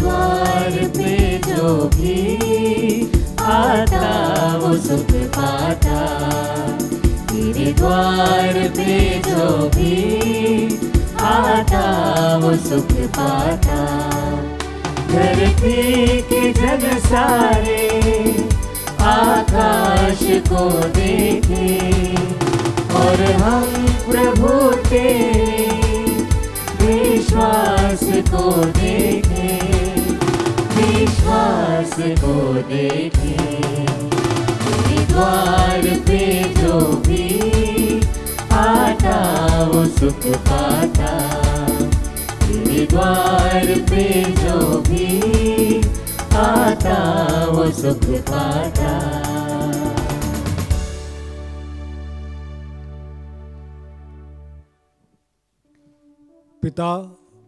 द्वार पे जो भी आता वो सुख पाता। तेरे द्वार पे जो भी आता वो सुख पाता। धरती के जन सारे आकाश को देखे और हम प्रभु तेरे विश्वास को देखे, विश्वास को देखे। तेरे द्वार पे जो भी आता वो सुख पाता। तेरे द्वार पे जो भी आता वो सुख पाता। पिता,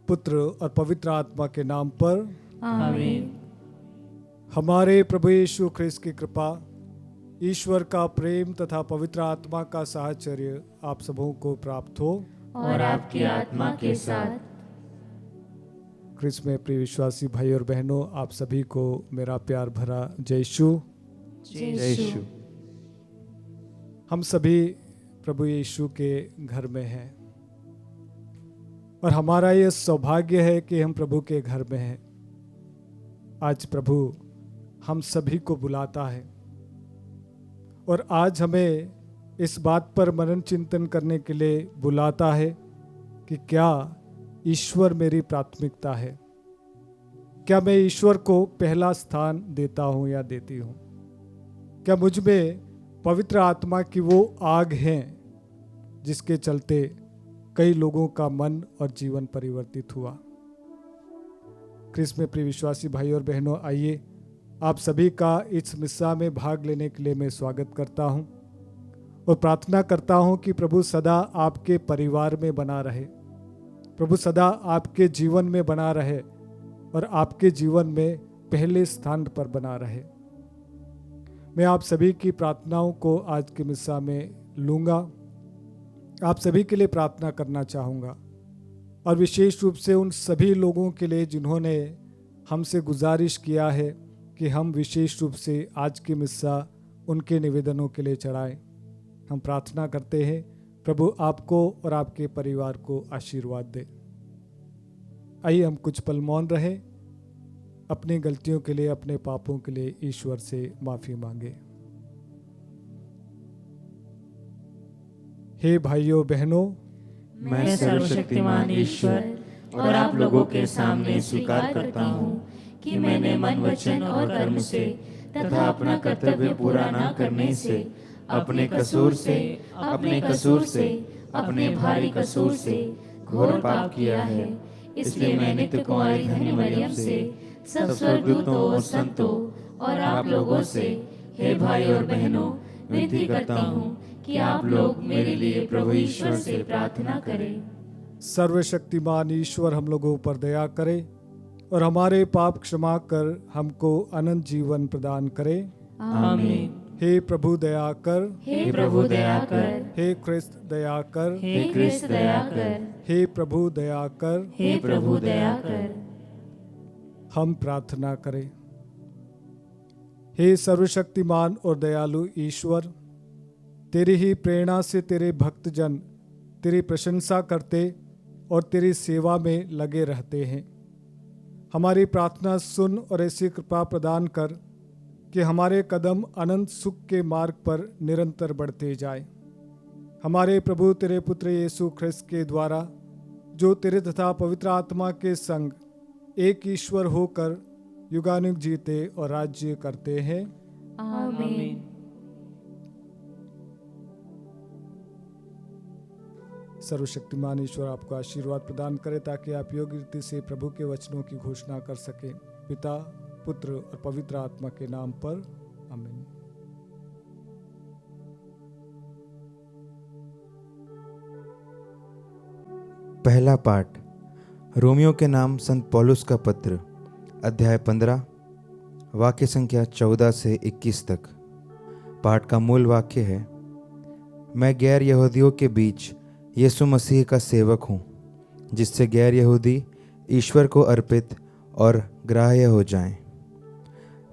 पुत्र और पवित्र आत्मा के नाम पर आमीन। हमारे प्रभु यीशु ख्रिस्त की कृपा, ईश्वर का प्रेम तथा पवित्र आत्मा का साहचर्य आप सबों को प्राप्त हो और आपकी आत्मा के साथ। ख्रिस्त में प्रिय विश्वासी भाई और बहनों, आप सभी को मेरा प्यार भरा जय यीशु। यीशु। हम सभी प्रभु यीशु के घर में हैं और हमारा ये सौभाग्य है कि हम प्रभु के घर में हैं। आज प्रभु हम सभी को बुलाता है और आज हमें इस बात पर मनन चिंतन करने के लिए बुलाता है कि क्या ईश्वर मेरी प्राथमिकता है, क्या मैं ईश्वर को पहला स्थान देता हूं या देती हूं, क्या मुझ में पवित्र आत्मा की वो आग है जिसके चलते कई लोगों का मन और जीवन परिवर्तित हुआ। ख्रिस्त में प्रिय विश्वासी भाई और बहनों, आइए आप सभी का इस मिस्सा में भाग लेने के लिए मैं स्वागत करता हूं और प्रार्थना करता हूं कि प्रभु सदा आपके परिवार में बना रहे, प्रभु सदा आपके जीवन में बना रहे और आपके जीवन में पहले स्थान पर बना रहे। मैं आप सभी की प्रार्थनाओं को आज के मिस्सा में लूँगा, आप सभी के लिए प्रार्थना करना चाहूँगा और विशेष रूप से उन सभी लोगों के लिए जिन्होंने हमसे गुजारिश किया है कि हम विशेष रूप से आज की मिस्सा उनके निवेदनों के लिए चढ़ाएं। हम प्रार्थना करते हैं प्रभु आपको और आपके परिवार को आशीर्वाद दे। आइए हम कुछ पल मौन रहें, अपनी गलतियों के लिए, अपने पापों के लिए ईश्वर से माफ़ी मांगे। हे भाइयों बहनों, मैं सर्वशक्तिमान ईश्वर और आप लोगों के सामने स्वीकार करता हूँ कि मैंने मन, वचन और कर्म से तथा अपना कर्तव्य पूरा न करने से, अपने कसूर से, अपने भारी कसूर से घोर पाप किया है। इसलिए मैं नित्य कुंवारी धन्य मरियम से, सब स्वर्गदूतों और संतों और आप लोगों से, हे भाई और बहनों, विनती करता हूँ कि आप लोग मेरे लिए प्रभु ईश्वर से प्रार्थना करें। सर्वशक्तिमान ईश्वर हम लोगों पर दया करे और हमारे पाप क्षमा कर हमको अनंत जीवन प्रदान करे। आमीन। हे प्रभु दया कर, हे प्रभु दया कर, हे ख्रिस्त दया कर, हे ख्रिस्त दया कर, हे प्रभु दया कर। हे प्रभु दया कर। हम प्रार्थना करें। हे सर्वशक्तिमान और दयालु ईश्वर, तेरी ही प्रेरणा से तेरे भक्तजन तेरी प्रशंसा करते और तेरी सेवा में लगे रहते हैं। हमारी प्रार्थना सुन और ऐसी कृपा प्रदान कर कि हमारे कदम अनंत सुख के मार्ग पर निरंतर बढ़ते जाएं। हमारे प्रभु तेरे पुत्र यीशु ख्रिस्त के द्वारा, जो तेरे तथा पवित्र आत्मा के संग एक ईश्वर होकर युगानुग जीते और राज्य करते हैं। आमीन। सर्वशक्तिमान ईश्वर आपको आशीर्वाद प्रदान करे ताकि आप योग्य रीति से प्रभु के वचनों की घोषणा कर सकें। पिता, पुत्र और पवित्र आत्मा के नाम पर आमीन। पहला पाठ रोमियो के नाम संत पौलुस का पत्र, अध्याय 15, वाक्य संख्या 14 से 21 तक। पाठ का मूल वाक्य है, मैं गैर यहूदियों के बीच यीशु मसीह का सेवक हूँ, जिससे गैर यहूदी ईश्वर को अर्पित और ग्राह्य हो जाएं।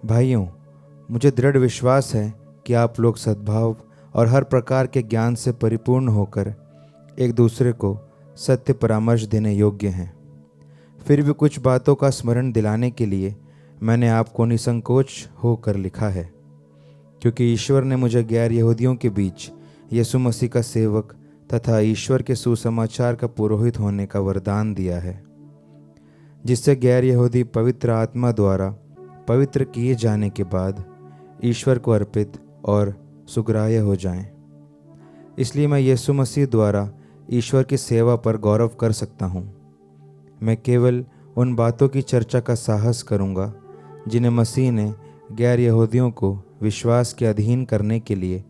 भाइयों, मुझे दृढ़ विश्वास है कि आप लोग सद्भाव और हर प्रकार के ज्ञान से परिपूर्ण होकर एक दूसरे को सत्य परामर्श देने योग्य हैं। फिर भी कुछ बातों का स्मरण दिलाने के लिए मैंने आपको निसंकोच होकर लिखा है, क्योंकि ईश्वर ने मुझे गैर यहूदियों के बीच यीशु मसीह का सेवक तथा ईश्वर के सुसमाचार का पुरोहित होने का वरदान दिया है, जिससे गैर यहूदी पवित्र आत्मा द्वारा पवित्र किए जाने के बाद ईश्वर को अर्पित और सुग्राह्य हो जाएं। इसलिए मैं यीशु मसीह द्वारा ईश्वर की सेवा पर गौरव कर सकता हूँ। मैं केवल उन बातों की चर्चा का साहस करूँगा जिन्हें मसीह ने गैर यहूदियों को विश्वास के अधीन करने के लिए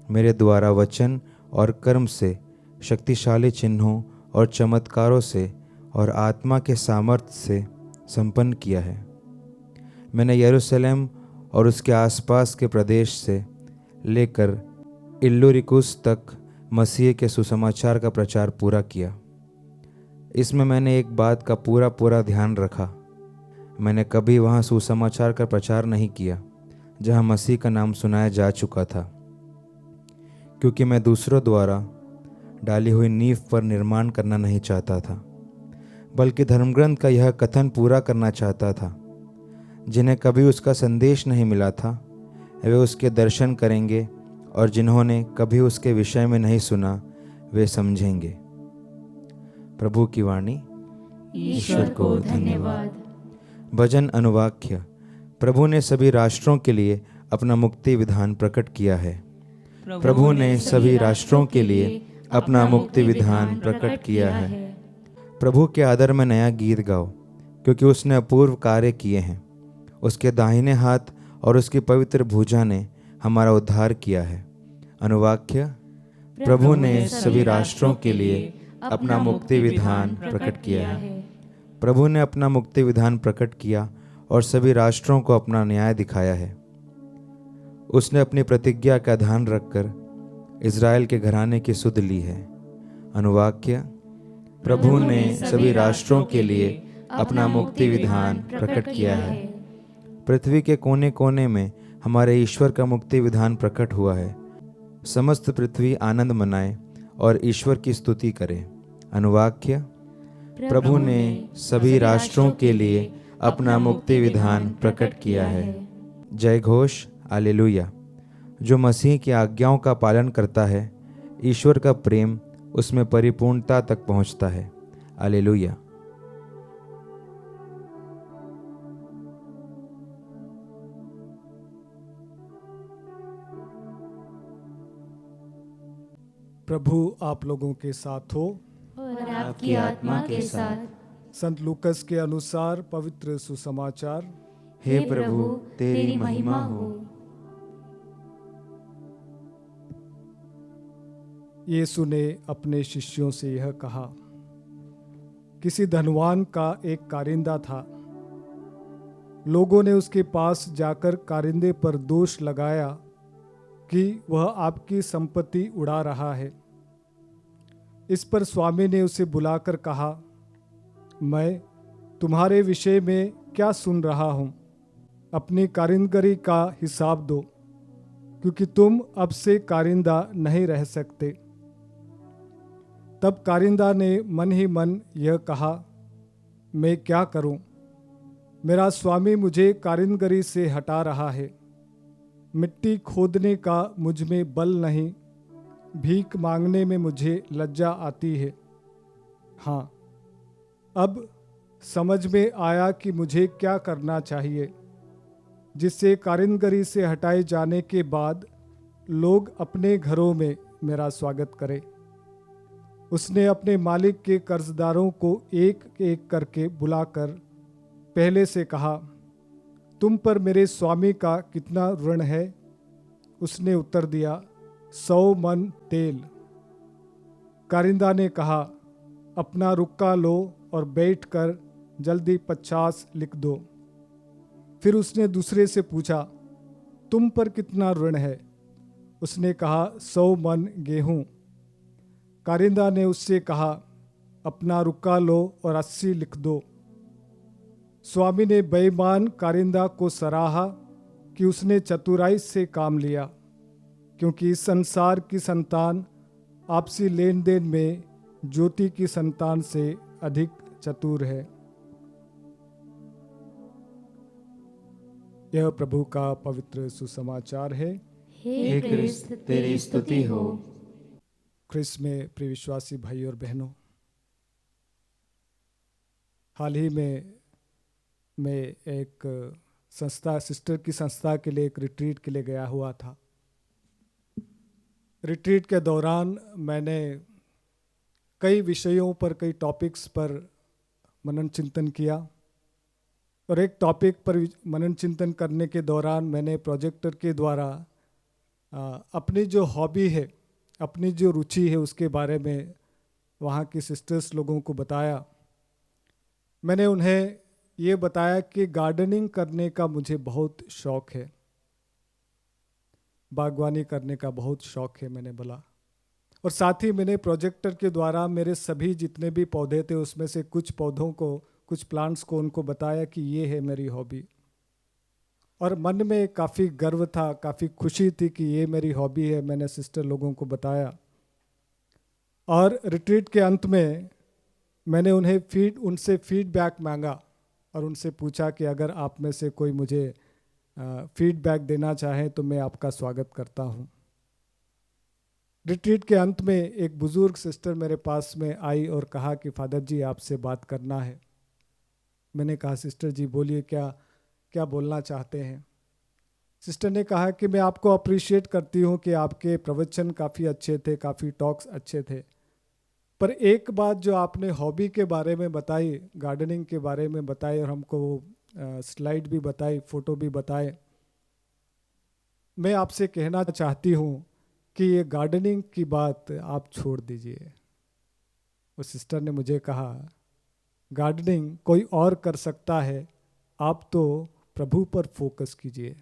मेरे द्वारा वचन और कर्म से, शक्तिशाली चिन्हों और चमत्कारों से और आत्मा के सामर्थ्य से संपन्न किया है। मैंने यरूशलेम और उसके आसपास के प्रदेश से लेकर इल्लुरिकुस तक मसीह के सुसमाचार का प्रचार पूरा किया। इसमें मैंने एक बात का पूरा ध्यान रखा। मैंने कभी वहाँ सुसमाचार का प्रचार नहीं किया जहाँ मसीह का नाम सुनाया जा चुका था, क्योंकि मैं दूसरों द्वारा डाली हुई नींव पर निर्माण करना नहीं चाहता था, बल्कि धर्मग्रंथ का यह कथन पूरा करना चाहता था, जिन्हें कभी उसका संदेश नहीं मिला था वे उसके दर्शन करेंगे, और जिन्होंने कभी उसके विषय में नहीं सुना वे समझेंगे। प्रभु की वाणी। ईश्वर को धन्यवाद। भजन अनुवाक्य। प्रभु ने सभी राष्ट्रों के लिए अपना मुक्ति विधान प्रकट किया है। प्रभु ने सभी राष्ट्रों के लिए अपना मुक्ति विधान प्रकट किया है। प्रभु के आदर में नया गीत गाओ, क्योंकि उसने अपूर्व कार्य किए हैं। उसके दाहिने हाथ और उसकी पवित्र भुजा ने हमारा उद्धार किया है। अनुवाक्य। प्रभु ने सभी राष्ट्रों के लिए अपना मुक्ति विधान प्रकट किया है। प्रभु ने अपना मुक्ति विधान प्रकट किया और सभी राष्ट्रों को अपना न्याय दिखाया है। उसने अपनी प्रतिज्ञा का ध्यान रखकर इज़राइल के घराने की सुध ली है। अनुवाक्य। प्रभु ने सभी राष्ट्रों के लिए अपना मुक्ति विधान प्रकट किया है। पृथ्वी के कोने कोने में हमारे ईश्वर का मुक्ति विधान प्रकट हुआ है। समस्त पृथ्वी आनंद मनाए और ईश्वर की स्तुति करे। अनुवाक्य। प्रभु ने सभी राष्ट्रों के लिए अपना मुक्ति विधान प्रकट किया है। जय घोष। हालेलुया। जो मसीह की आज्ञाओं का पालन करता है, ईश्वर का प्रेम उसमें परिपूर्णता तक पहुंचता है। हालेलुया। प्रभु आप लोगों के साथ हो और आपकी आत्मा के साथ। संत लूकस के अनुसार पवित्र सुसमाचार। हे प्रभु, तेरी महिमा हो। यीशु ने अपने शिष्यों से यह कहा, किसी धनवान का एक कारिंदा था। लोगों ने उसके पास जाकर कारिंदे पर दोष लगाया कि वह आपकी संपत्ति उड़ा रहा है। इस पर स्वामी ने उसे बुलाकर कहा, मैं तुम्हारे विषय में क्या सुन रहा हूँ? अपनी कारिंदगी का हिसाब दो, क्योंकि तुम अब से कारिंदा नहीं रह सकते। तब कारिंदा ने मन ही मन यह कहा, मैं क्या करूं? मेरा स्वामी मुझे कारिंदगी से हटा रहा है। मिट्टी खोदने का मुझ में बल नहीं, भीख मांगने में मुझे लज्जा आती है। हाँ, अब समझ में आया कि मुझे क्या करना चाहिए, जिससे कारिंदगी से हटाए जाने के बाद लोग अपने घरों में मेरा स्वागत करें। उसने अपने मालिक के कर्जदारों को एक एक करके बुलाकर पहले से कहा, तुम पर मेरे स्वामी का कितना ऋण है? उसने उत्तर दिया, 100 मन तेल। कारिंदा ने कहा, अपना रुक्का लो और बैठकर जल्दी 50 लिख दो। फिर उसने दूसरे से पूछा, तुम पर कितना ऋण है? उसने कहा, 100 मन गेहूं। कारिंदा ने उससे कहा, अपना रुक्का लो और 80 लिख दो। स्वामी ने बेईमान कारिंदा को सराहा कि उसने चतुराई से काम लिया, क्योंकि इस संसार की संतान आपसी लेन देन में ज्योति की संतान से अधिक चतुर है। यह प्रभु का पवित्र सुसमाचार है। हे क्रिस्त तेरी स्तुति हो। क्रिस्त में प्रिय विश्वासी भाई और बहनों, हाल ही में मैं एक संस्था, सिस्टर की संस्था के लिए एक रिट्रीट के लिए गया हुआ था। रिट्रीट के दौरान मैंने कई विषयों पर, कई टॉपिक्स पर मनन चिंतन किया, और एक टॉपिक पर मनन चिंतन करने के दौरान मैंने प्रोजेक्टर के द्वारा अपनी जो हॉबी है, अपनी जो रुचि है, उसके बारे में वहाँ की सिस्टर्स लोगों को बताया। मैंने उन्हें ये बताया कि गार्डनिंग करने का मुझे बहुत शौक़ है, बागवानी करने का बहुत शौक़ है, मैंने बोला। और साथ ही मैंने प्रोजेक्टर के द्वारा मेरे सभी जितने भी पौधे थे उसमें से कुछ पौधों को, कुछ प्लांट्स को उनको बताया कि ये है मेरी हॉबी। और मन में काफ़ी गर्व था, काफ़ी खुशी थी कि ये मेरी हॉबी है, मैंने सिस्टर लोगों को बताया। और रिट्रीट के अंत में मैंने उनसे फीडबैक मांगा और उनसे पूछा कि अगर आप में से कोई मुझे फीडबैक देना चाहे तो मैं आपका स्वागत करता हूँ। रिट्रीट के अंत में एक बुज़ुर्ग सिस्टर मेरे पास में आई और कहा कि फादर जी आपसे बात करना है। मैंने कहा सिस्टर जी बोलिए, क्या बोलना चाहते हैं। सिस्टर ने कहा कि मैं आपको अप्रिशिएट करती हूँ कि आपके प्रवचन काफ़ी अच्छे थे, काफ़ी टॉक्स अच्छे थे, पर एक बात जो आपने हॉबी के बारे में बताई, गार्डनिंग के बारे में बताई, और हमको स्लाइड भी बताई, फ़ोटो भी बताए, मैं आपसे कहना चाहती हूँ कि ये गार्डनिंग की बात आप छोड़ दीजिए। वो सिस्टर ने मुझे कहा गार्डनिंग कोई और कर सकता है, आप तो प्रभु पर फोकस कीजिए।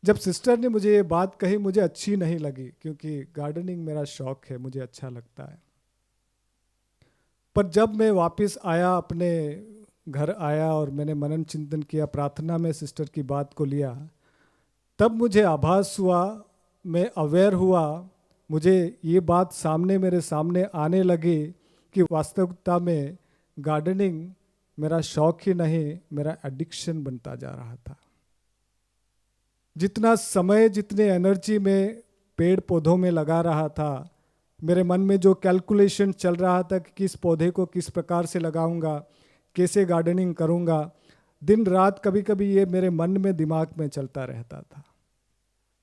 जब सिस्टर ने मुझे ये बात कही मुझे अच्छी नहीं लगी, क्योंकि गार्डनिंग मेरा शौक है, मुझे अच्छा लगता है। पर जब मैं वापस आया, अपने घर आया और मैंने मनन चिंतन किया, प्रार्थना में सिस्टर की बात को लिया, तब मुझे आभास हुआ, मैं अवेयर हुआ, मुझे ये बात मेरे सामने आने लगी कि वास्तविकता में गार्डनिंग मेरा शौक ही नहीं, मेरा एडिक्शन बनता जा रहा था। जितना समय, जितने एनर्जी में पेड़ पौधों में लगा रहा था, मेरे मन में जो कैलकुलेशन चल रहा था कि किस पौधे को किस प्रकार से लगाऊंगा, कैसे गार्डनिंग करूंगा, दिन रात कभी कभी ये मेरे मन में, दिमाग में चलता रहता था।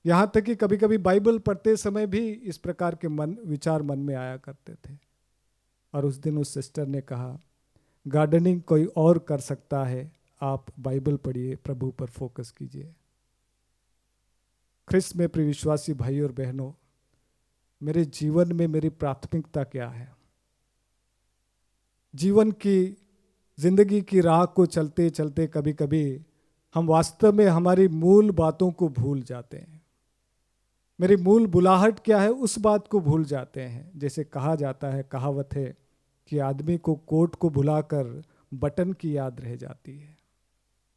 यहाँ तक कि कभी कभी बाइबल पढ़ते समय भी इस प्रकार के विचार मन में आया करते थे। और उस दिन उस सिस्टर ने कहा गार्डनिंग कोई और कर सकता है, आप बाइबल पढ़िए, प्रभु पर फोकस कीजिए। ख्रिस्त में प्रिय विश्वासी भाई और बहनों, मेरे जीवन में मेरी प्राथमिकता क्या है? जीवन की, जिंदगी की राह को चलते चलते कभी कभी हम वास्तव में हमारी मूल बातों को भूल जाते हैं। मेरी मूल बुलाहट क्या है, उस बात को भूल जाते हैं। जैसे कहा जाता है, कहावत है कि आदमी को कोट को भुलाकर बटन की याद रह जाती है।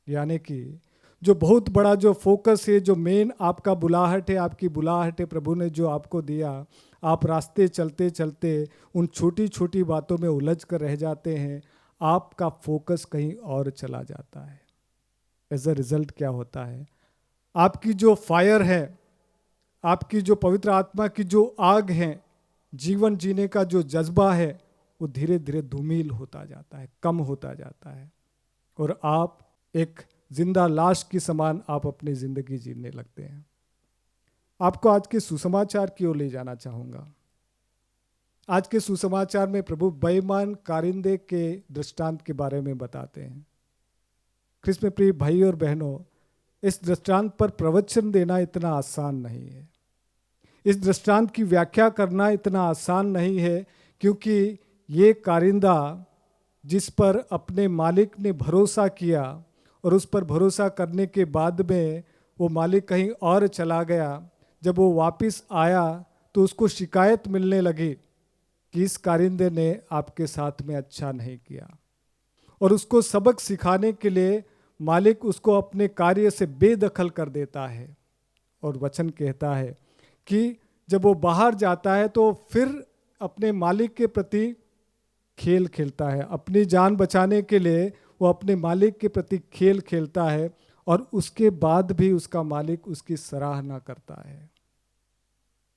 यानी कि जो बहुत बड़ा जो फोकस है, जो मेन आपका बुलाहट है, आपकी बुलाहट है, प्रभु ने जो आपको दिया, आप रास्ते चलते चलते उन छोटी छोटी बातों में उलझ कर रह जाते हैं, आपका फोकस कहीं और चला जाता है। एज अ रिजल्ट क्या होता है, आपकी जो फायर है, आपकी जो पवित्र आत्मा की जो आग है, जीवन जीने का जो जज्बा है, वो धीरे धीरे धूमिल होता जाता है, कम होता जाता है, और आप एक जिंदा लाश की समान आप अपनी जिंदगी जीने लगते हैं। आपको आज के सुसमाचार की ओर ले जाना चाहूँगा। आज के सुसमाचार में प्रभु बेईमान कारिंदे के दृष्टांत के बारे में बताते हैं। ख्रिस्त में प्रिय भाई और बहनों, इस दृष्टांत पर प्रवचन देना इतना आसान नहीं है, इस दृष्टांत की व्याख्या करना इतना आसान नहीं है, क्योंकि ये कारिंदा जिस पर अपने मालिक ने भरोसा किया और उस पर भरोसा करने के बाद में वो मालिक कहीं और चला गया, जब वो वापस आया तो उसको शिकायत मिलने लगी कि इस कारिंदे ने आपके साथ में अच्छा नहीं किया। और उसको सबक सिखाने के लिए मालिक उसको अपने कार्य से बेदखल कर देता है। और वचन कहता है कि जब वो बाहर जाता है तो फिर अपने मालिक के प्रति खेल खेलता है, अपनी जान बचाने के लिए वो अपने मालिक के प्रति खेल खेलता है, और उसके बाद भी उसका मालिक उसकी सराहना करता है।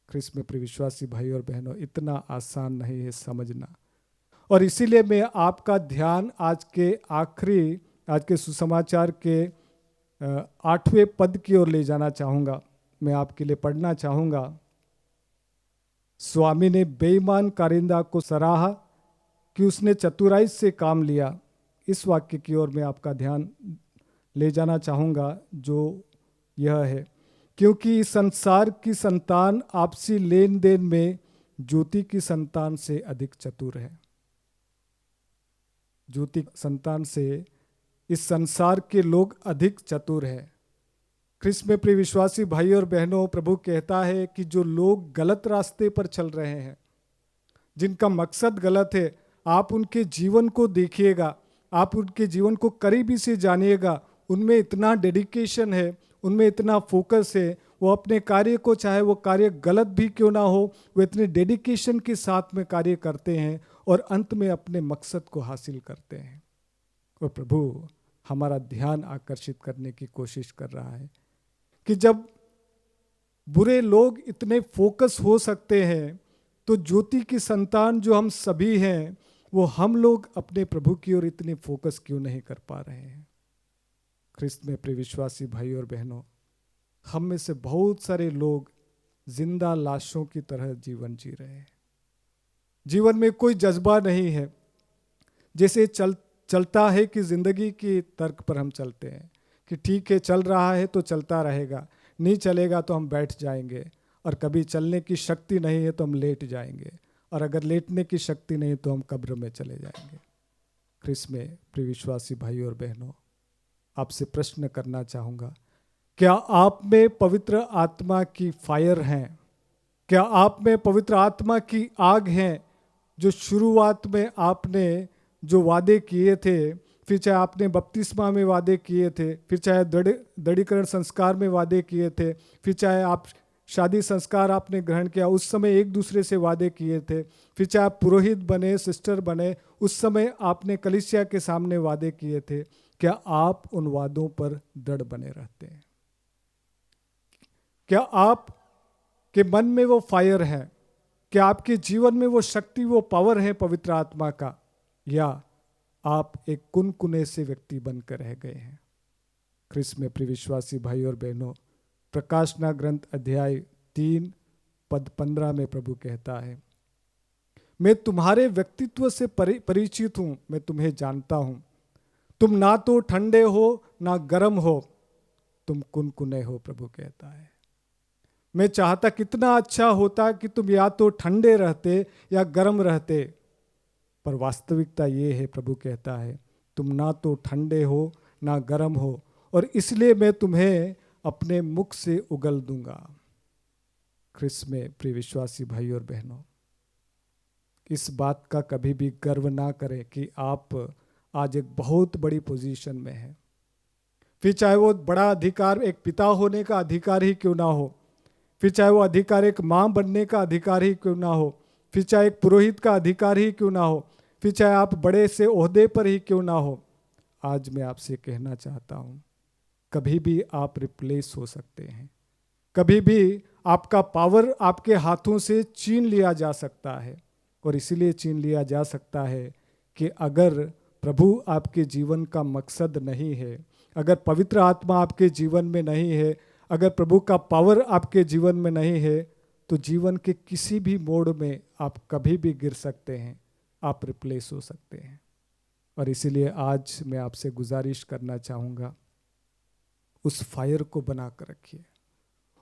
ख्रिस्त में प्रिय विश्वासी भाई और बहनों, इतना आसान नहीं है समझना। और इसीलिए मैं आपका ध्यान आज के सुसमाचार के 8वें पद की ओर ले जाना चाहूँगा। मैं आपके लिए पढ़ना चाहूँगा। स्वामी ने बेईमान कारिंदा को सराहा कि उसने चतुराई से काम लिया। इस वाक्य की ओर मैं आपका ध्यान ले जाना चाहूँगा, जो यह है, क्योंकि इस संसार की संतान आपसी लेन देन में ज्योति की संतान से अधिक चतुर है। ज्योति संतान से इस संसार के लोग अधिक चतुर हैं। ख्रिस्त में प्रिय विश्वासी भाई और बहनों, प्रभु कहता है कि जो लोग गलत रास्ते पर चल रहे हैं, जिनका मकसद गलत है, आप उनके जीवन को देखिएगा, आप उनके जीवन को करीबी से जानिएगा। उनमें इतना डेडिकेशन है, उनमें इतना फोकस है, वो अपने कार्य को, चाहे वो कार्य गलत भी क्यों ना हो, वो इतने डेडिकेशन के साथ में कार्य करते हैं और अंत में अपने मकसद को हासिल करते हैं। और प्रभु हमारा ध्यान आकर्षित करने की कोशिश कर रहा है कि जब बुरे लोग इतने फोकस हो सकते हैं, तो ज्योति की संतान जो हम सभी हैं, वो हम लोग अपने प्रभु की ओर इतने फोकस क्यों नहीं कर पा रहे हैं। ख्रिस्त में प्रिय विश्वासी भाई और बहनों, हम में से बहुत सारे लोग जिंदा लाशों की तरह जीवन जी रहे हैं। जीवन में कोई जज्बा नहीं है। जैसे चलता है कि जिंदगी की तर्क पर हम चलते हैं कि ठीक है, चल रहा है तो चलता रहेगा, नहीं चलेगा तो हम बैठ जाएंगे, और कभी चलने की शक्ति नहीं है तो हम लेट जाएंगे, और अगर लेटने की शक्ति नहीं तो हम कब्र में चले जाएंगे। ख्रिस्त में प्रिय विश्वासी भाई और बहनों, आपसे प्रश्न करना चाहूँगा, क्या आप में पवित्र आत्मा की फायर हैं? क्या आप में पवित्र आत्मा की आग है? जो शुरुआत में आपने जो वादे किए थे, फिर चाहे आपने बपतिस्मा में वादे किए थे, फिर चाहे दृढ़ीकरण संस्कार में वादे किए थे, फिर चाहे आप शादी संस्कार आपने ग्रहण किया, उस समय एक दूसरे से वादे किए थे, फिर चाहे आप पुरोहित बने, सिस्टर बने, उस समय आपने कलीसिया के सामने वादे किए थे। क्या आप उन वादों पर दृढ़ बने रहते हैं? क्या आप के मन में वो फायर है? क्या आपके जीवन में वो शक्ति, वो पावर है पवित्र आत्मा का? या आप एक कुनकुने से व्यक्ति बनकर रह गए हैं? ख्रिस्त में प्रिय विश्वासी भाई और बहनों, प्रकाशना ग्रंथ अध्याय 3 पद 15 में प्रभु कहता है, मैं तुम्हारे व्यक्तित्व से परिचित हूं, मैं तुम्हें जानता हूं। तुम ना तो ठंडे हो ना गर्म हो, तुम कुनकुने हो। प्रभु कहता है, मैं चाहता कितना अच्छा होता कि तुम या तो ठंडे रहते या गर्म रहते, पर वास्तविकता ये है, प्रभु कहता है, तुम ना तो ठंडे हो ना गर्म हो, और इसलिए मैं तुम्हें अपने मुख से उगल दूंगा। ख्रिस्त में प्रिय विश्वासी भाई और बहनों, इस बात का कभी भी गर्व ना करें कि आप आज एक बहुत बड़ी पोजीशन में हैं। फिर चाहे वो बड़ा अधिकार एक पिता होने का अधिकार ही क्यों ना हो, फिर चाहे वो अधिकार एक माँ बनने का अधिकार ही क्यों ना हो, फिर चाहे एक पुरोहित का अधिकार ही क्यों ना हो, फिर चाहे आप बड़े से ओहदे पर ही क्यों ना हो, आज मैं आपसे कहना चाहता हूँ, कभी भी आप रिप्लेस हो सकते हैं। कभी भी आपका पावर आपके हाथों से छीन लिया जा सकता है। और इसीलिए छीन लिया जा सकता है कि अगर प्रभु आपके जीवन का मकसद नहीं है, अगर पवित्र आत्मा आपके जीवन में नहीं है, अगर प्रभु का पावर आपके जीवन में नहीं है, तो जीवन के किसी भी मोड़ में आप कभी भी गिर सकते हैं, आप रिप्लेस हो सकते हैं। और इसीलिए आज मैं आपसे गुजारिश करना चाहूँगा, उस फायर को बना कर रखिए,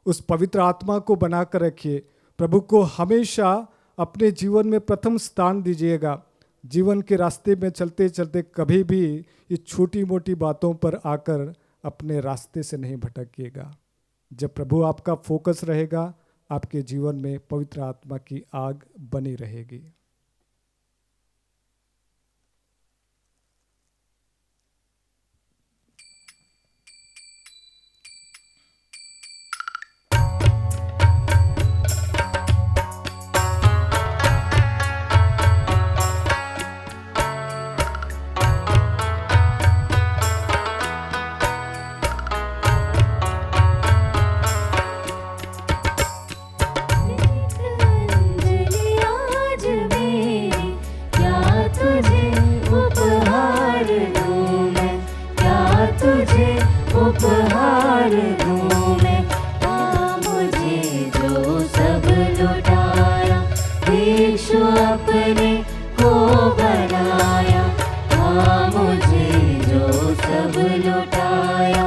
उस पवित्र आत्मा को बना कर रखिए। प्रभु को हमेशा अपने जीवन में प्रथम स्थान दीजिएगा। जीवन के रास्ते में चलते चलते कभी भी ये छोटी मोटी बातों पर आकर अपने रास्ते से नहीं भटकिएगा। जब प्रभु आपका फोकस रहेगा, आपके जीवन में पवित्र आत्मा की आग बनी रहेगी। उपहार दूं मैं। हाँ मुझे जो सब लुटाया, यीशु अपने को बनाया। हाँ मुझे जो सब लुटाया,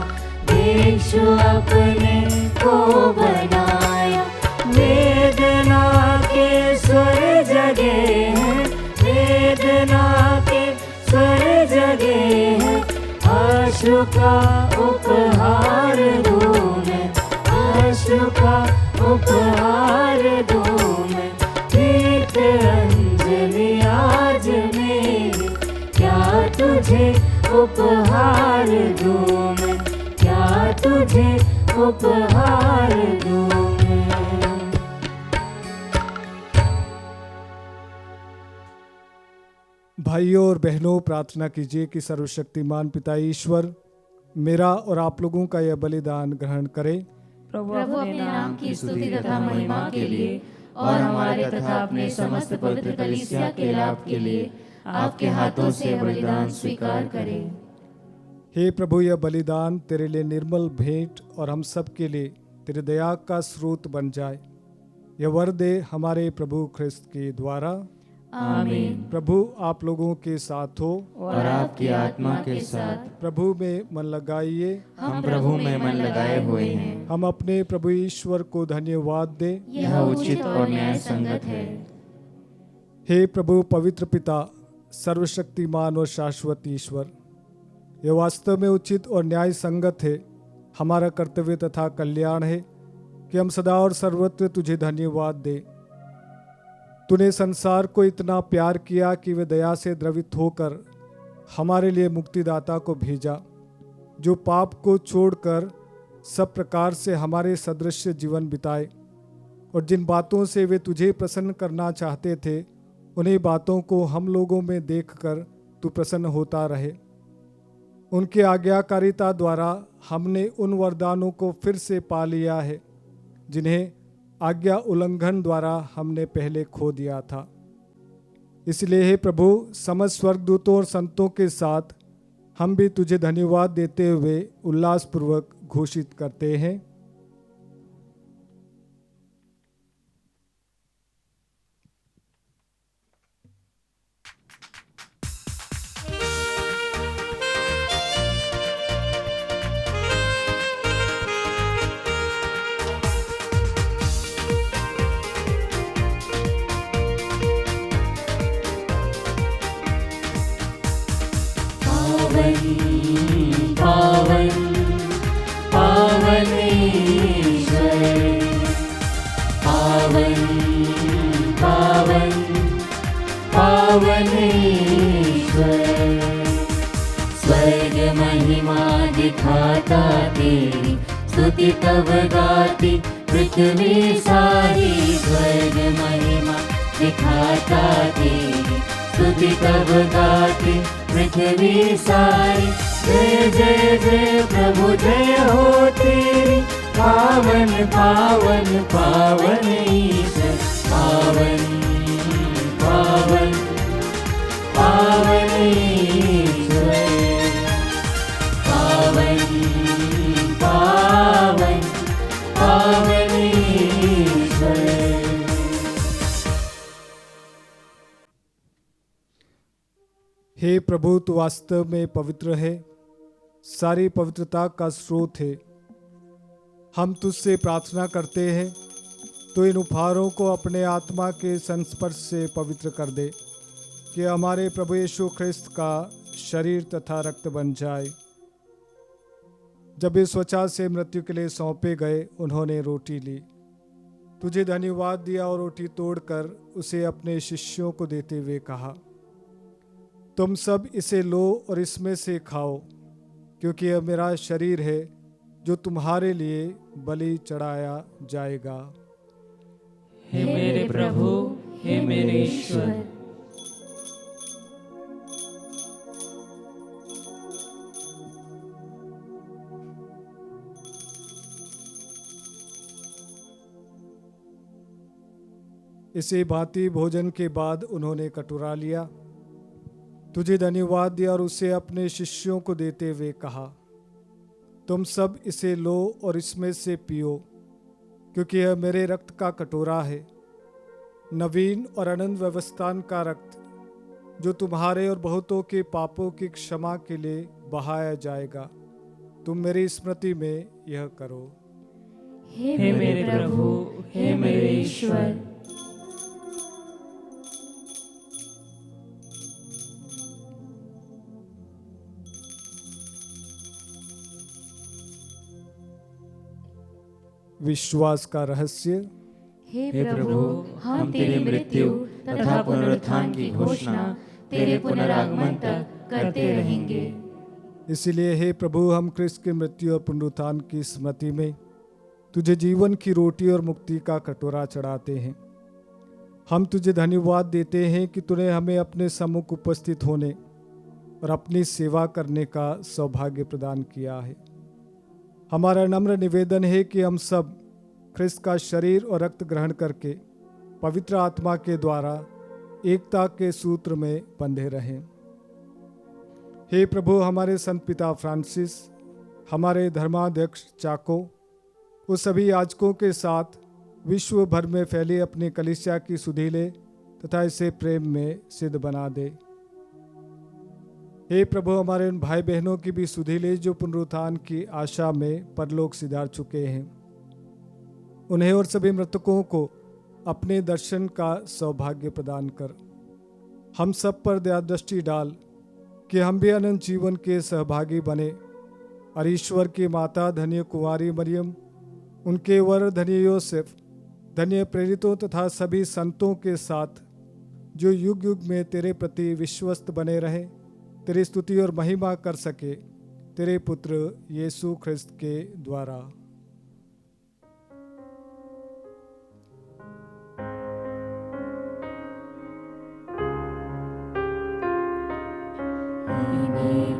यीशु अपने को बनाया। वेदना के स्वर जगे हैं, वेदना के स्वर जगे हैं। आशु का उपहार दूं मैं, आशु का उपहार दूं मैं। प्रीत अंजलि आज मेरी, क्या तुझे उपहार दूं मैं, क्या तुझे उपहार दूं मैं। भाइयों और बहनों, प्रार्थना कीजिए कि सर्वशक्तिमान पिता ईश्वर मेरा और आप लोगों का यह बलिदान ग्रहण करे। प्रभु अपने नाम की स्तुति तथा महिमा के लिए और हमारे तथा अपने समस्त पवित्र कलीसिया के लाभ के लिए आपके हाथों से बलिदान स्वीकार करें। हे प्रभु, यह बलिदान तेरे लिए निर्मल भेंट और हम सब के लिए तेरे दया का स्रोत बन जाए। यह वर दे हमारे प्रभु ख्रिस्त के द्वारा। आमीन। प्रभु आप लोगों के साथ हो और आपकी आत्मा के साथ। प्रभु में मन लगाइए। हम प्रभु में मन लगाए हुए हैं। हम अपने प्रभु ईश्वर को धन्यवाद दें। यह उचित और न्याय संगत है। हे प्रभु पवित्र पिता, सर्वशक्तिमान और शाश्वत ईश्वर, यह वास्तव में उचित और न्याय संगत है, हमारा कर्तव्य तथा कल्याण है कि हम सदा और सर्वत्र तुझे धन्यवाद दें। तूने संसार को इतना प्यार किया कि वे दया से द्रवित होकर हमारे लिए मुक्तिदाता को भेजा, जो पाप को छोड़कर सब प्रकार से हमारे सदृश जीवन बिताए और जिन बातों से वे तुझे प्रसन्न करना चाहते थे, उन्हीं बातों को हम लोगों में देखकर तू प्रसन्न होता रहे। उनकी आज्ञाकारिता द्वारा हमने उन वरदानों को फिर से पा लिया है जिन्हें आज्ञा उल्लंघन द्वारा हमने पहले खो दिया था। इसलिए हे प्रभु, समस्त स्वर्गदूतों और संतों के साथ हम भी तुझे धन्यवाद देते हुए उल्लासपूर्वक घोषित करते हैं। पावन पावन ईश्वर, पावन पावन पावन ईश्वर। स्वर्ग महिमा दिखाता तेरी, स्तुति तब गाती पृथ्वी सारी। स्वर्ग महिमा दिखाता तेरी, स्तुति तब गाती पृथ्वी सारी। जय जय जय प्रभु जय हो तेरी, पावन पावन पावन ईश्वर। पावन पावन पावन ईश्वर, पावन पावन पावन ईश्वर। हे प्रभु, तू वास्तव में पवित्र है, सारी पवित्रता का स्रोत है। हम तुझसे प्रार्थना करते हैं तो इन उपहारों को अपने आत्मा के संस्पर्श से पवित्र कर दे कि हमारे प्रभु यीशु ख्रिस्त का शरीर तथा रक्त बन जाए। जब इस त्वचा से मृत्यु के लिए सौंपे गए, उन्होंने रोटी ली, तुझे धन्यवाद दिया और रोटी तोड़कर उसे अपने शिष्यों को देते हुए कहा, तुम सब इसे लो और इसमें से खाओ, क्योंकि यह मेरा शरीर है जो तुम्हारे लिए बलि चढ़ाया जाएगा। हे मेरे प्रभु, हे मेरे ईश्वर। इसी भांति भोजन के बाद उन्होंने कटोरा लिया, तुझे धन्यवाद दिया और उसे अपने शिष्यों को देते हुए कहा, तुम सब इसे लो और इसमें से पियो, क्योंकि यह मेरे रक्त का कटोरा है, नवीन और अनंत व्यवस्थान का रक्त, जो तुम्हारे और बहुतों के पापों की क्षमा के लिए बहाया जाएगा। तुम मेरी स्मृति में यह करो। हे मेरे प्रभु, हे मेरे ईश्वर। विश्वास का रहस्य। हे प्रभु, हम तेरी मृत्यु तथा पुनरुत्थान की घोषणा तेरे पुनरागमन तक करते रहेंगे। इसलिए हे प्रभु, हम क्रिस्त की मृत्यु और पुनरुत्थान की स्मृति में तुझे जीवन की रोटी और मुक्ति का कटोरा चढ़ाते हैं। हम तुझे धन्यवाद देते हैं कि तूने हमें अपने सम्मुख उपस्थित होने और अपनी सेवा करने का सौभाग्य प्रदान किया है। हमारा नम्र निवेदन है कि हम सब ख्रिस्त का शरीर और रक्त ग्रहण करके पवित्र आत्मा के द्वारा एकता के सूत्र में बंधे रहें। हे प्रभु, हमारे संत पिता फ्रांसिस, हमारे धर्माध्यक्ष चाको, उस सभी याजकों के साथ विश्व भर में फैली अपनी कलीसिया की सुधीले तथा इसे प्रेम में सिद्ध बना दे। हे प्रभु, हमारे उन भाई बहनों की भी सुधीले जो पुनरुत्थान की आशा में परलोक सिधार चुके हैं, उन्हें और सभी मृतकों को अपने दर्शन का सौभाग्य प्रदान कर। हम सब पर दया दृष्टि डाल कि हम भी अनंत जीवन के सहभागी बने और ईश्वर की माता धन्य कुंवारी मरियम, उनके वर धन्य योसेफ, धन्य प्रेरितों तथा सभी संतों के साथ जो युग युग में तेरे प्रति विश्वस्त बने रहे, तेरी स्तुति और महिमा कर सके, तेरे पुत्र यीशु ख्रिस्त के द्वारा।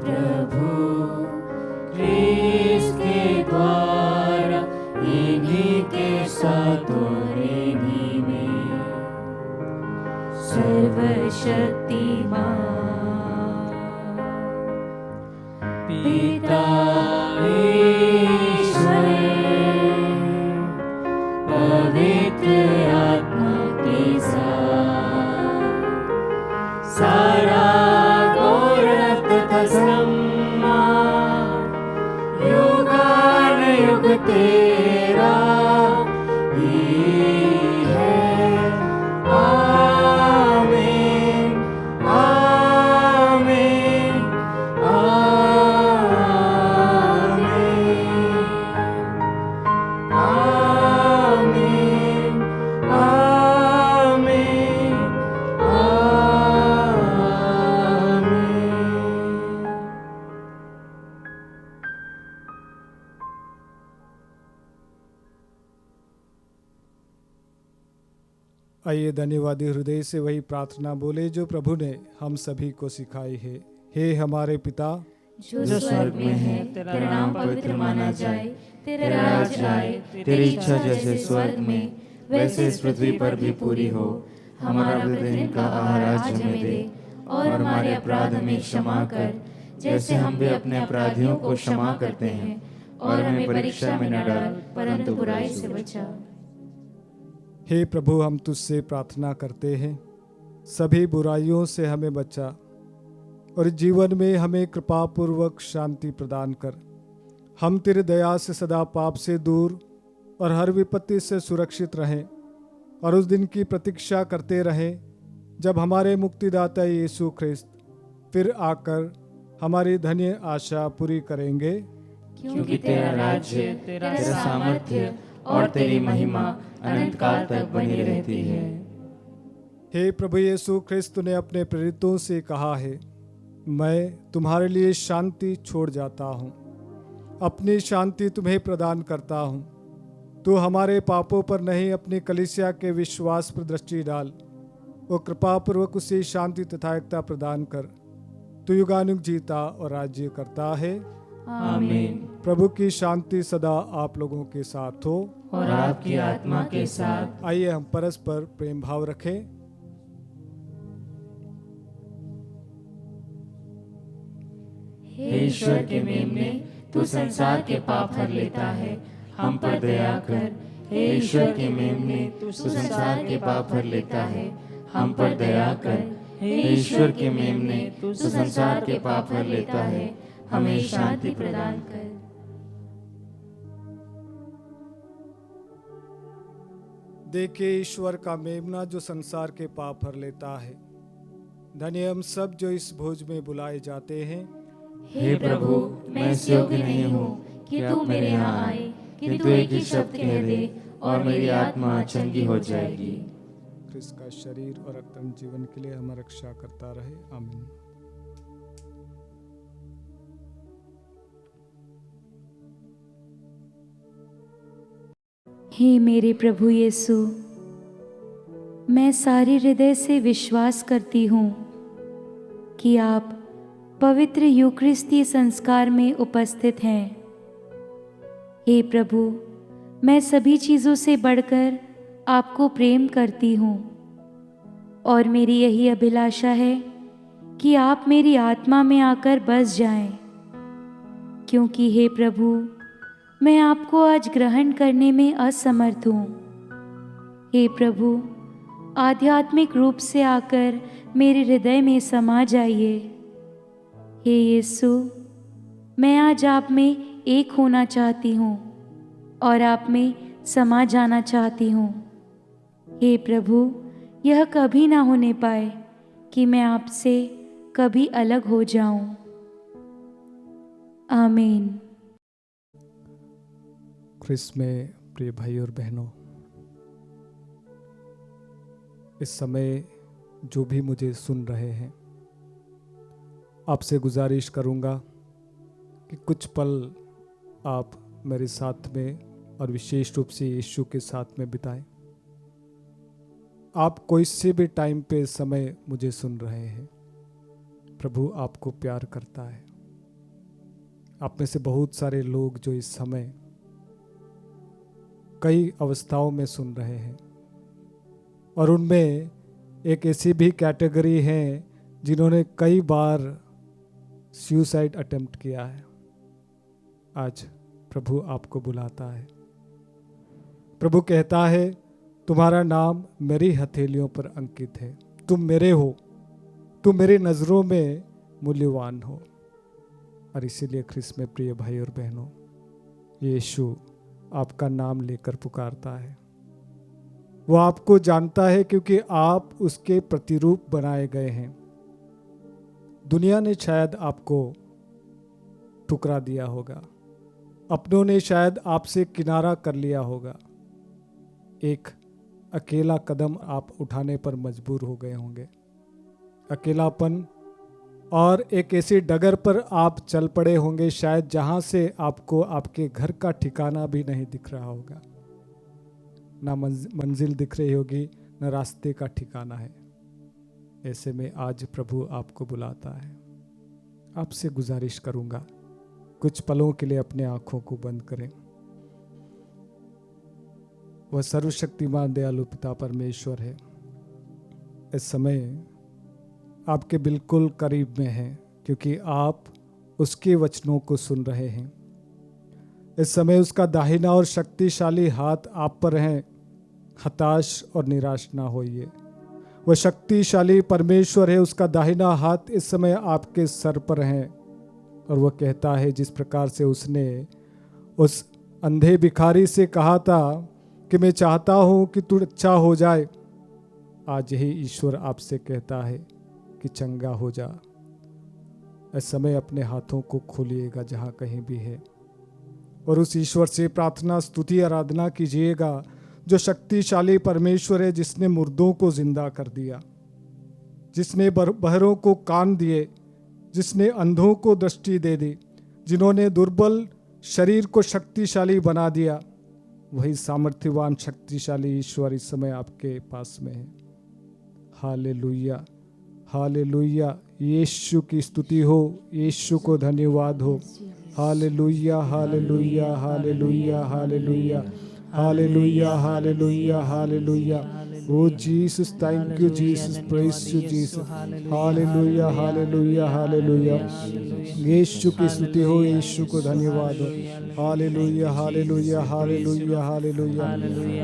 प्रभु ख्रिस्त के द्वारा, इन्हीं के साथ और इन्हीं में सर्वशक्तिमान पिता ईश्वर, पवित्र आत्मा के साथ सारा गौरव तथा सम्मान युगानुयुग तेरा ही है। आमीन, आमीन, आमीन, आमीन, आमीन। आइए धन्यवादी हृदय से वही प्रार्थना बोले जो प्रभु ने हम सभी को सिखाई है। हे हमारे पिता जो स्वर्ग में है, तेरा नाम पवित्र माना जाए, तेरा राज आए, तेरी इच्छा जैसे स्वर्ग में वैसे इस पृथ्वी पर भी पूरी हो। हमारा प्रतिदिन का आहार आज हमें दे, और हमारे अपराध हमें क्षमा कर, जैसे हम भी अपने अपराधियों को क्षमा करते हैं, और हमें परीक्षा में न डाल, परंतु बुराई से बचा। हे प्रभु, हम तुझसे प्रार्थना करते हैं, सभी बुराइयों से हमें बचा और जीवन में हमें कृपा पूर्वक शांति प्रदान कर। हम तेरे दया से सदा पाप से दूर और हर विपत्ति से सुरक्षित रहें, और उस दिन की प्रतीक्षा करते रहें जब हमारे मुक्तिदाता यीशु ख्रिस्त फिर आकर हमारी धन्य आशा पूरी करेंगे। क्योंकि तेरा राज्य, तेरा सामर्थ्य और तेरी महिमा अनंत काल तक बनी रहती है। हे प्रभु यीशु ख्रिस्त ने अपने प्रेरितों से कहा है, मैं तुम्हारे लिए शांति छोड़ जाता हूँ, अपनी शांति तुम्हें प्रदान करता हूँ। तू हमारे पापों पर नहीं, अपनी कलीसिया के विश्वास पर दृष्टि डाल, वो कृपा पूर्वक उसे शांति तथा एकता प्रदान कर। तू युगानुग जीता और राज्य करता है। आमीन। प्रभु की शांति सदा आप लोगों के साथ हो और आपकी आत्मा के साथ। आइए हम परस्पर प्रेम भाव रखें। हे ईश्वर के मेमने, तू संसार के पाप हर लेता है, हम पर दया कर। हे ईश्वर के मेमने, तू संसार के पाप हर लेता है, हम पर दया कर। हे ईश्वर के मेमने, तू संसार के पाप हर लेता है, हमें शांति प्रदान कर। देखिए ईश्वर का मेमना जो संसार के पाप हर लेता है। धन्य हम सब जो इस भोज में बुलाए जाते हैं। हे प्रभु, मैं इस योग्य नहीं हूँ कि तू मेरे यहाँ आए, किंतु एक ही शब्द कह दे और मेरी आत्मा चंगी हो जाएगी। क्रिस्त का शरीर और रक्त जीवन के लिए हमारी रक्षा करता रहे। आमीन। हे मेरे प्रभु यीशु, मैं सारे हृदय से विश्वास करती हूँ कि आप पवित्र यूकरिस्ती संस्कार में उपस्थित हैं। हे प्रभु, मैं सभी चीज़ों से बढ़कर आपको प्रेम करती हूँ और मेरी यही अभिलाषा है कि आप मेरी आत्मा में आकर बस जाएं, क्योंकि हे प्रभु, मैं आपको आज ग्रहण करने में असमर्थ हूँ। हे प्रभु, आध्यात्मिक रूप से आकर मेरे हृदय में समा जाइए। हे यीशु, मैं आज आप में एक होना चाहती हूँ और आप में समा जाना चाहती हूँ। हे प्रभु, यह कभी ना होने पाए कि मैं आपसे कभी अलग हो जाऊं। आमीन। क्रिस्त में प्रिय भाई और बहनों, इस समय जो भी मुझे सुन रहे हैं, आपसे गुजारिश करूंगा कि कुछ पल आप मेरे साथ में और विशेष रूप से यीशु के साथ में बिताएं। आप कोई से भी टाइम पे समय मुझे सुन रहे हैं, प्रभु आपको प्यार करता है। आप में से बहुत सारे लोग जो इस समय कई अवस्थाओं में सुन रहे हैं और उनमें एक ऐसी भी कैटेगरी है जिन्होंने कई बार सुसाइड अटेम्प्ट किया है। आज प्रभु आपको बुलाता है। प्रभु कहता है, तुम्हारा नाम मेरी हथेलियों पर अंकित है, तुम मेरे हो, तुम मेरी नज़रों में मूल्यवान हो। और इसीलिए ख्रिस्त में प्रिय भाई और बहनों, यीशु आपका नाम लेकर पुकारता है। वो आपको जानता है क्योंकि आप उसके प्रतिरूप बनाए गए हैं। दुनिया ने शायद आपको ठुकरा दिया होगा, अपनों ने शायद आपसे किनारा कर लिया होगा, एक अकेला कदम आप उठाने पर मजबूर हो गए होंगे। अकेलापन और एक ऐसी डगर पर आप चल पड़े होंगे शायद जहां से आपको आपके घर का ठिकाना भी नहीं दिख रहा होगा, ना मंजिल दिख रही होगी, न रास्ते का ठिकाना है। ऐसे में आज प्रभु आपको बुलाता है। आपसे गुजारिश करूंगा, कुछ पलों के लिए अपने आंखों को बंद करें। वह सर्वशक्तिमान दयालु पिता परमेश्वर है, इस समय आपके बिल्कुल करीब में है, क्योंकि आप उसके वचनों को सुन रहे हैं। इस समय उसका दाहिना और शक्तिशाली हाथ आप पर है। हताश और निराश ना होइए। वह शक्तिशाली परमेश्वर है, उसका दाहिना हाथ इस समय आपके सर पर है और वह कहता है, जिस प्रकार से उसने उस अंधे भिखारी से कहा था कि मैं चाहता हूं कि तू अच्छा हो जाए, आज यही ईश्वर आपसे कहता है कि चंगा हो जा। इस समय अपने हाथों को खोलिएगा जहां कहीं भी है और उस ईश्वर से प्रार्थना, स्तुति, आराधना कीजिएगा जो शक्तिशाली परमेश्वर है, जिसने मुर्दों को जिंदा कर दिया, जिसने बहरों को कान दिए, जिसने अंधों को दृष्टि दे दी, जिन्होंने दुर्बल शरीर को शक्तिशाली बना दिया। वही सामर्थ्यवान शक्तिशाली ईश्वर इस समय आपके पास में है। Hallelujah, hallelujah. यीशु की स्तुति हो, यीशु को धन्यवाद हो। Hallelujah, hallelujah, hallelujah, hallelujah, hallelujah, hallelujah, hallelujah, Oh Jesus, thank you Jesus, praise you Jesus, hallelujah hallelujah hallelujah. Yeshu की स्तुति हो, यीशु को धन्यवाद हो, हालेलुया हालेलुया हालेलुया हालेलुया।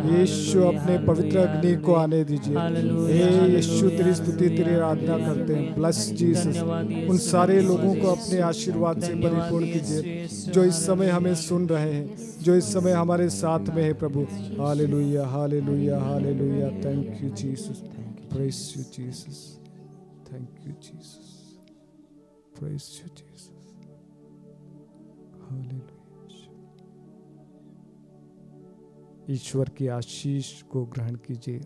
यीशु अपने पवित्र अग्नि को आने दीजिए। हे यीशु तेरी स्तुति तेरी आराधना करते हैं। ब्लेस जीसस, उन सारे लोगों को अपने आशीर्वाद से परिपूर्ण कीजिए जो इस समय हमें सुन रहे हैं, जो इस समय हमारे साथ में है प्रभु। Hallelujah hallelujah hallelujah. Thank you Jesus, praise you Jesus, thank you Jesus, praise you Jesus, hallelujah. ईश्वर की आशीष को ग्रहण कीजिए,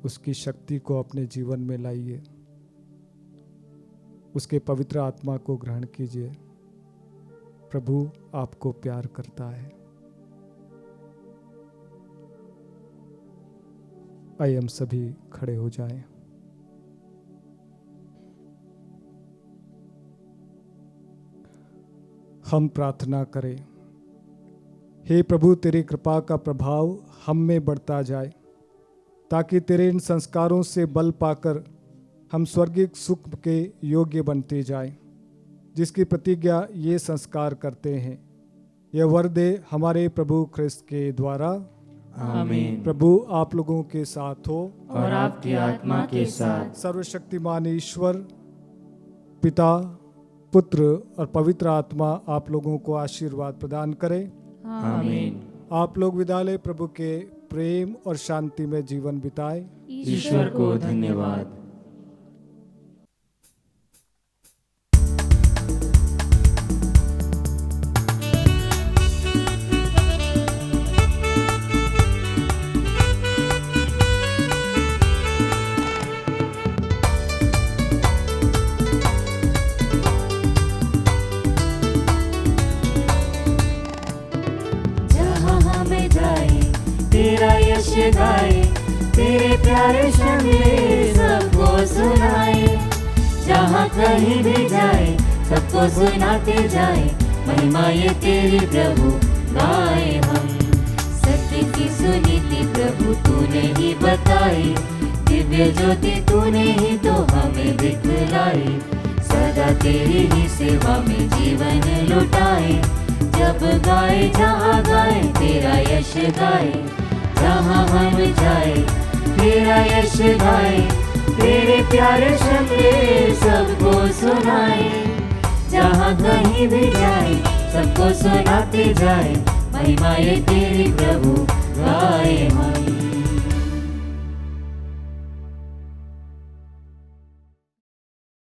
उसकी शक्ति को अपने जीवन में लाइए, उसके पवित्र आत्मा को ग्रहण कीजिए। प्रभु आपको प्यार करता है। आइए हम सभी खड़े हो जाएं। हम प्रार्थना करें। हे प्रभु, तेरी कृपा का प्रभाव हम में बढ़ता जाए, ताकि तेरे इन संस्कारों से बल पाकर हम स्वर्गीय सुख के योग्य बनते जाएं, जिसकी प्रतिज्ञा ये संस्कार करते हैं। यह वर दे हमारे प्रभु ख्रिस्त के द्वारा, आमीन। प्रभु आप लोगों के साथ हो और आपकी आत्मा के साथ। सर्वशक्तिमान ईश्वर पिता, पुत्र और पवित्र आत्मा आप लोगों को आशीर्वाद प्रदान करे। आमीन। आप लोग विदा लें। प्रभु के प्रेम और शांति में जीवन बिताएं। ईश्वर को धन्यवाद। तेरा यश गाए, तेरे प्यारे शब्द सबको सुनाए। जहाँ कहीं भी जाए सबको सुनाते जाए, महिमा ये तेरी प्रभु गाए हम। सत्य की सुनी थी प्रभु तूने ही बताई, दिव्य ज्योति तूने ही तो हमें दिखलाई। सदा तेरी ही सेवा में जीवन लुटाए, जब गाए जहाँ गाए तेरा यश गाए। जहाँ हम जाए तेरा यश गाए, तेरे प्यारे शब्द सबको सुनाए। जहाँ कहीं भी जाए सबको सुनाते जाए, महिमा ये तेरी प्रभु गाए हम।